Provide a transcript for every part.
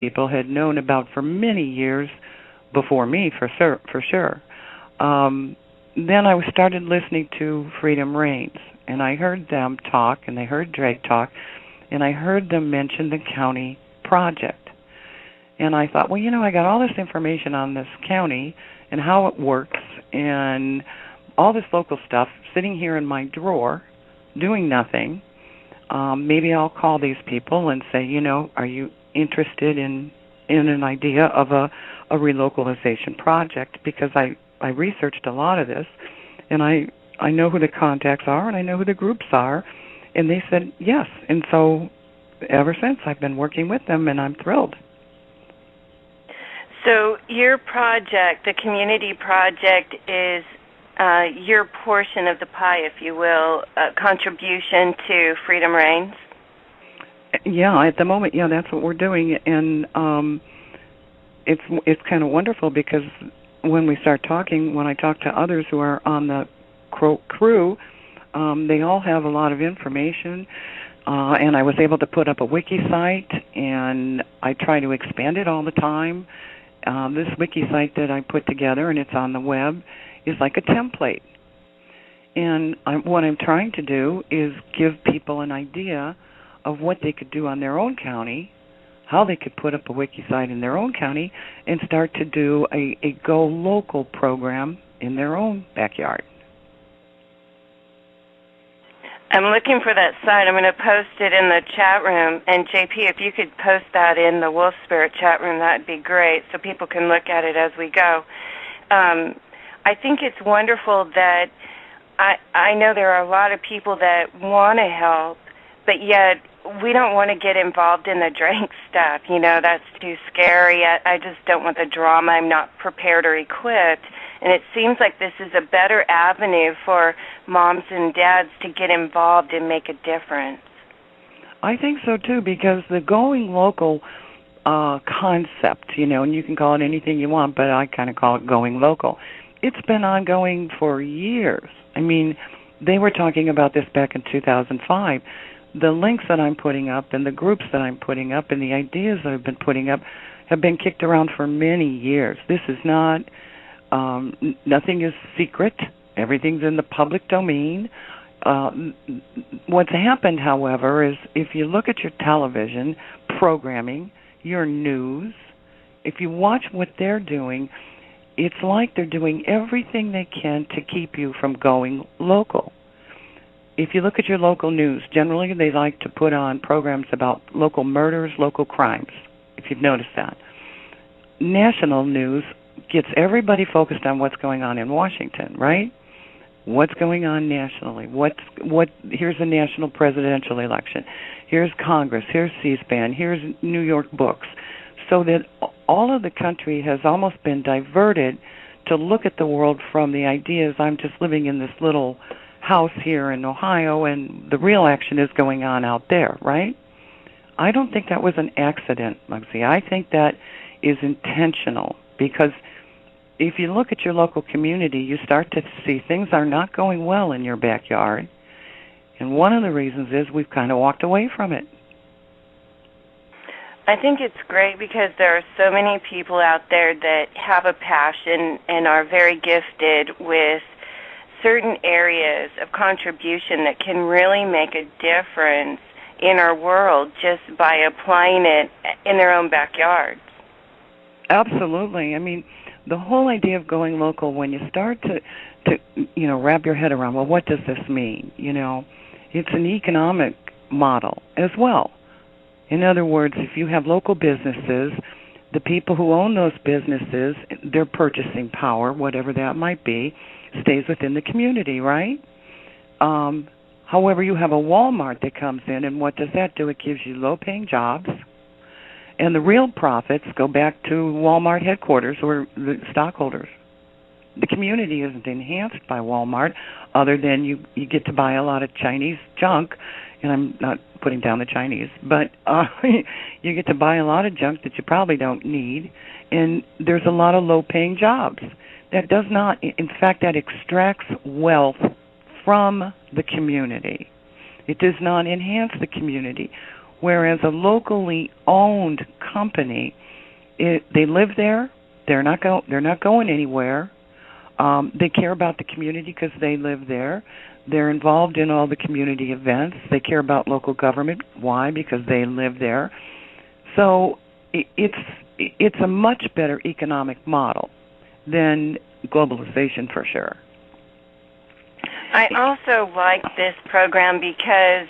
people had known about for many years before me, for sure. Then I started listening to Freedom Reigns, and I heard them talk, and they heard Drake talk, and I heard them mention the county project. And I thought, well, I got all this information on this county and how it works and all this local stuff sitting here in my drawer doing nothing. Maybe I'll call these people and say, are you interested in an idea of a relocalization project? Because I researched a lot of this, and I know who the contacts are, and I know who the groups are, and they said yes. And so ever since, I've been working with them, and I'm thrilled. So your project, the community project, is your portion of the pie, if you will, contribution to Freedom Reigns? Yeah, at the moment, that's what we're doing, and it's kind of wonderful because when we start talking, when I talk to others who are on the crew, they all have a lot of information, and I was able to put up a wiki site, and I try to expand it all the time. This wiki site that I put together, and it's on the web, is like a template. And what I'm trying to do is give people an idea of what they could do on their own county, how they could put up a wiki site in their own county, and start to do a Go Local program in their own backyard. I'm looking for that site. I'm going to post it in the chat room. And, JP, if you could post that in the Wolf Spirit chat room, that would be great so people can look at it as we go. I think it's wonderful that I know there are a lot of people that want to help, but yet we don't want to get involved in the drink stuff. That's too scary. I just don't want the drama. I'm not prepared or equipped. And it seems like this is a better avenue for moms and dads to get involved and make a difference. I think so, too, because the going local concept, and you can call it anything you want, but I kind of call it going local. It's been ongoing for years. I mean, they were talking about this back in 2005. The links that I'm putting up and the groups that I'm putting up and the ideas that I've been putting up have been kicked around for many years. This is not... nothing is secret. Everything's in the public domain. What's happened, however, is if you look at your television programming, your news, if you watch what they're doing, it's like they're doing everything they can to keep you from going local. If you look at your local news, generally they like to put on programs about local murders, local crimes, if you've noticed that. National news gets everybody focused on what's going on in Washington, right? What's going on nationally? Here's the national presidential election. Here's Congress. Here's C-SPAN. Here's New York books. So that all of the country has almost been diverted to look at the world from the ideas, I'm just living in this little house here in Ohio and the real action is going on out there, right? I don't think that was an accident, Muggsy. I think that is intentional because if you look at your local community, you start to see things are not going well in your backyard. And one of the reasons is we've kind of walked away from it. I think it's great because there are so many people out there that have a passion and are very gifted with certain areas of contribution that can really make a difference in our world just by applying it in their own backyards. Absolutely. I mean, the whole idea of going local, when you start to wrap your head around, well, what does this mean? It's an economic model as well. In other words, if you have local businesses, the people who own those businesses, their purchasing power, whatever that might be, stays within the community, right? However, you have a Walmart that comes in, and what does that do? It gives you low-paying jobs, and the real profits go back to Walmart headquarters or the stockholders. The community isn't enhanced by Walmart other than you get to buy a lot of Chinese junk, and I'm not putting down the Chinese, but you get to buy a lot of junk that you probably don't need, and there's a lot of low-paying jobs. That does not, in fact, that extracts wealth from the community. It does not enhance the community. Whereas a locally owned company, they live there. They're not going anywhere. They care about the community because they live there. They're involved in all the community events. They care about local government. Why? Because they live there. So it's a much better economic model than globalization for sure. I also like this program because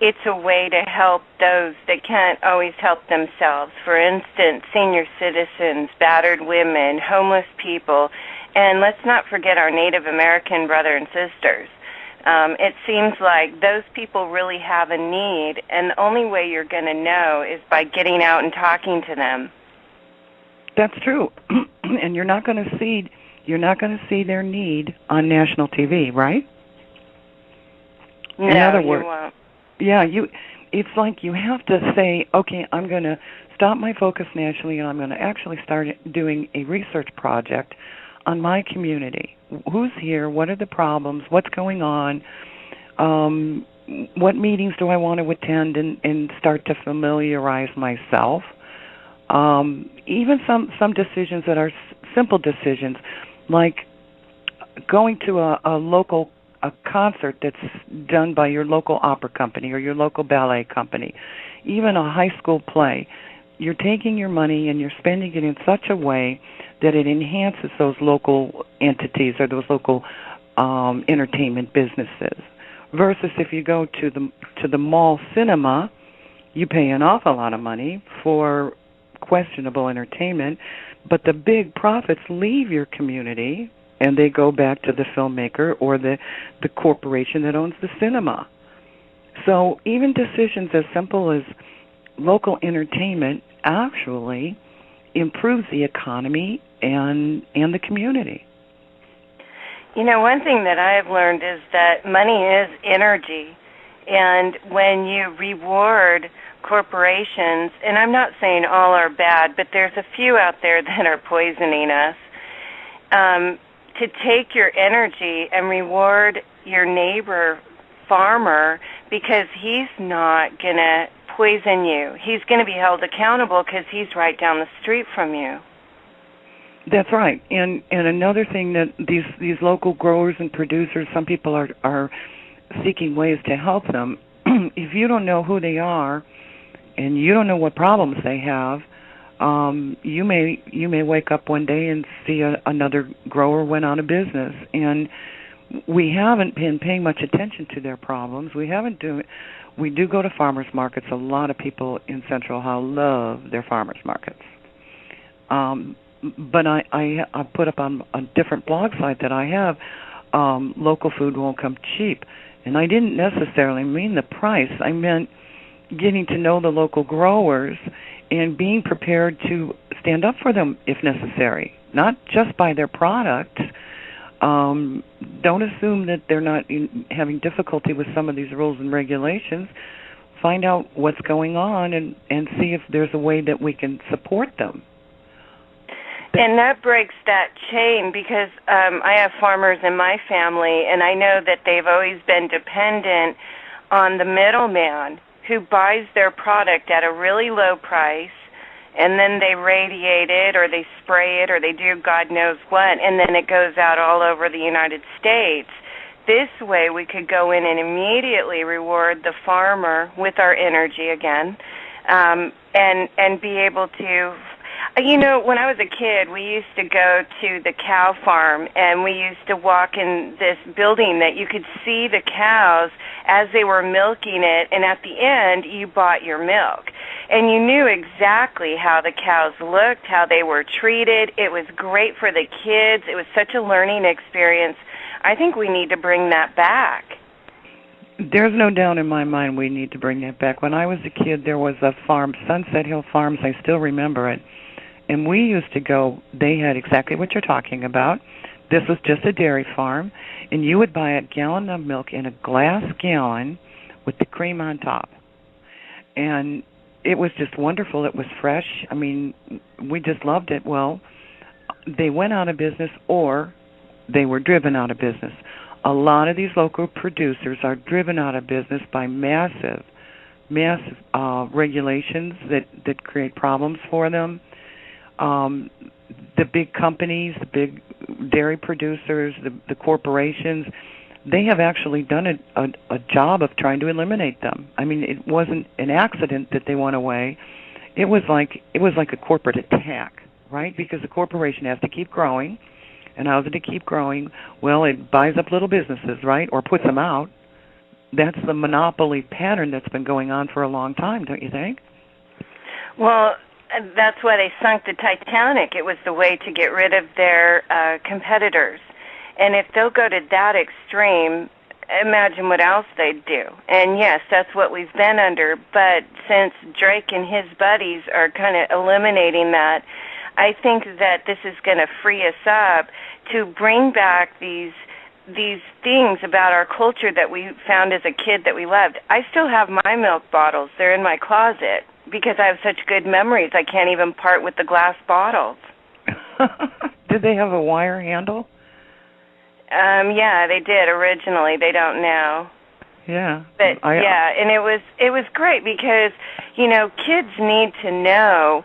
it's a way to help those that can't always help themselves. For instance, senior citizens, battered women, homeless people, and let's not forget our Native American brothers and sisters. It seems like those people really have a need, and the only way you're going to know is by getting out and talking to them. That's true, and you're not going to see their need on national TV, right? No, in other words, you won't. Yeah, it's like you have to say, okay, I'm going to stop my focus nationally, and I'm going to actually start doing a research project on my community. Who's here? What are the problems? What's going on? What meetings do I want to attend and start to familiarize myself? Even some decisions that are simple decisions, like going to a concert that's done by your local opera company or your local ballet company, even a high school play. You're taking your money and you're spending it in such a way that it enhances those local entities or those local entertainment businesses. Versus if you go to the mall cinema, you pay an awful lot of money for questionable entertainment, but the big profits leave your community and they go back to the filmmaker or the corporation that owns the cinema. So even decisions as simple as local entertainment actually improves the economy and the community. You know, one thing that I have learned is that money is energy, and when you reward corporations, and I'm not saying all are bad, but there's a few out there that are poisoning us, to take your energy and reward your neighbor farmer because he's not going to poison you. He's going to be held accountable because he's right down the street from you. That's right. And another thing that these local growers and producers, some people are seeking ways to help them. If you don't know who they are and you don't know what problems they have, you may wake up one day and see another grower went out of business, and we haven't been paying much attention to their problems. We do go to farmers markets. A lot of people in Central Ohio love their farmers markets. But I put up on a different blog site that I have, local food won't come cheap. And I didn't necessarily mean the price. I meant getting to know the local growers and being prepared to stand up for them if necessary, not just buy their product. Don't assume that they're not having difficulty with some of these rules and regulations. Find out what's going on and see if there's a way that we can support them. And that breaks that chain because I have farmers in my family, and I know that they've always been dependent on the middleman who buys their product at a really low price, and then they radiate it or they spray it or they do God knows what, and then it goes out all over the United States. This way we could go in and immediately reward the farmer with our energy again, and be able to... You know, when I was a kid, we used to go to the cow farm, and we used to walk in this building that you could see the cows as they were milking it, and at the end, you bought your milk. And you knew exactly how the cows looked, how they were treated. It was great for the kids. It was such a learning experience. I think we need to bring that back. There's no doubt in my mind we need to bring that back. When I was a kid, there was a farm, Sunset Hill Farms, I still remember it. And we used to go, they had exactly what you're talking about. This was just a dairy farm, and you would buy a gallon of milk in a glass gallon with the cream on top. And it was just wonderful. It was fresh. I mean, we just loved it. Well, they went out of business or they were driven out of business. A lot of these local producers are driven out of business by massive massive regulations that create problems for them. Um, the big companies, the big dairy producers, the corporations, they have actually done a job of trying to eliminate them. I mean, it wasn't an accident that they went away. It was like a corporate attack, right? Because the corporation has to keep growing, and how does it keep growing? Well, it buys up little businesses, right, or puts them out. That's the monopoly pattern that's been going on for a long time, don't you think? Well, that's why they sunk the Titanic. It was the way to get rid of their competitors. And if they'll go to that extreme, imagine what else they'd do. And yes, that's what we've been under. But since Drake and his buddies are kind of eliminating that, I think that this is going to free us up to bring back these things about our culture that we found as a kid that we loved. I still have my milk bottles. They're in my closet because I have such good memories. I can't even part with the glass bottles. Did they have a wire handle? Yeah, they did originally. They don't now. Yeah. But and it was great because, kids need to know,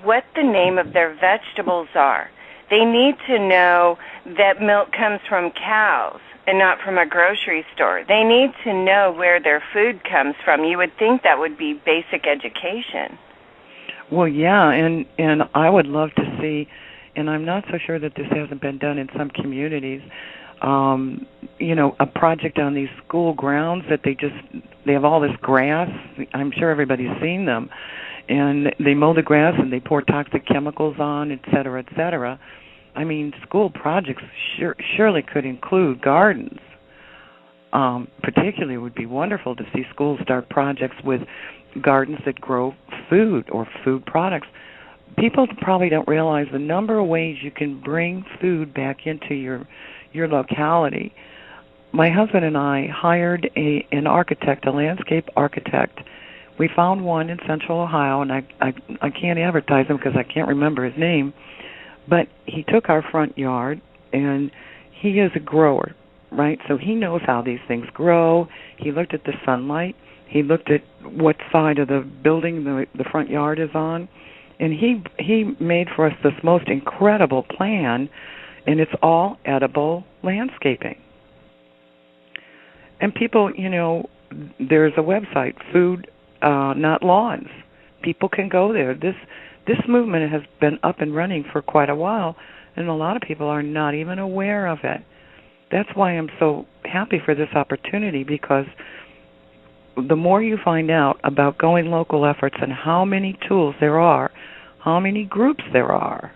what the name of their vegetables are. They need to know that milk comes from cows and not from a grocery store. They need to know where their food comes from. You would think that would be basic education. Well, yeah, and I would love to see, and I'm not so sure that this hasn't been done in some communities, a project on these school grounds that they have all this grass. I'm sure everybody's seen them. And they mow the grass and they pour toxic chemicals on, et cetera, et cetera. I mean, school projects surely could include gardens. Particularly, it would be wonderful to see schools start projects with gardens that grow food or food products. People probably don't realize the number of ways you can bring food back into your locality. My husband and I hired an architect, a landscape architect. We found one in Central Ohio, and I can't advertise him because I can't remember his name, but he took our front yard, and he is a grower, right? So he knows how these things grow. He looked at the sunlight. He looked at what side of the building the front yard is on, and he made for us this most incredible plan, and it's all edible landscaping. And people, there's a website, Food Not Lawns. People can go there. This movement has been up and running for quite a while, and a lot of people are not even aware of it. That's why I'm so happy for this opportunity, because the more you find out about going local efforts and how many tools there are, how many groups there are,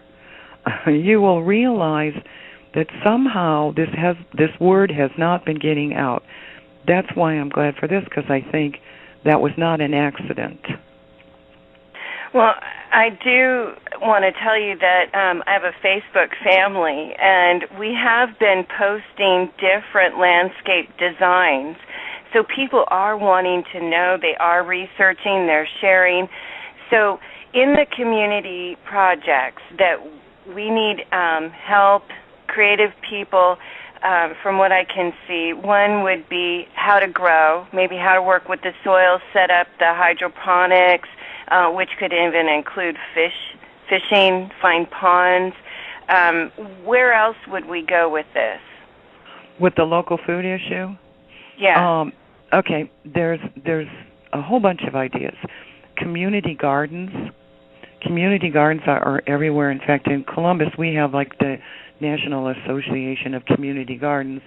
you will realize that somehow this word has not been getting out. That's why I'm glad for this, because I think that was not an accident. Well, I do want to tell you that I have a Facebook family, and we have been posting different landscape designs. So people are wanting to know, they are researching, they're sharing. So in the community projects that we need help, creative people, from what I can see, one would be how to grow, maybe how to work with the soil, set up the hydroponics, which could even include fishing, find ponds. Where else would we go with this? With the local food issue? Yeah. Okay, there's a whole bunch of ideas. Community gardens. Community gardens are everywhere. In fact, in Columbus, we have like the National Association of Community Gardens.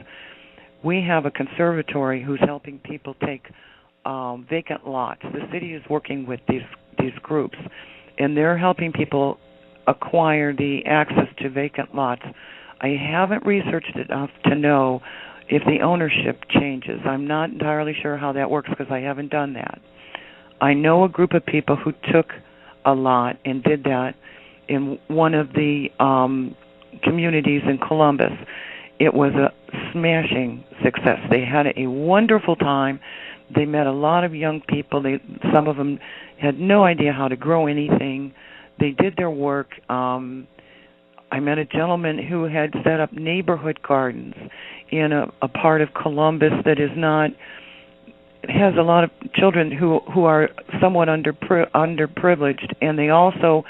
We have a conservatory who's helping people take vacant lots. The city is working with these groups, and they're helping people acquire the access to vacant lots. I haven't researched enough to know if the ownership changes. I'm not entirely sure how that works because I haven't done that. I know a group of people who took a lot and did that in one of the communities in Columbus. It was a smashing success. They had a wonderful time. They met a lot of young people. Some of them had no idea how to grow anything. They did their work. I met a gentleman who had set up neighborhood gardens in a part of Columbus that is not has a lot of children who are somewhat underprivileged, and they also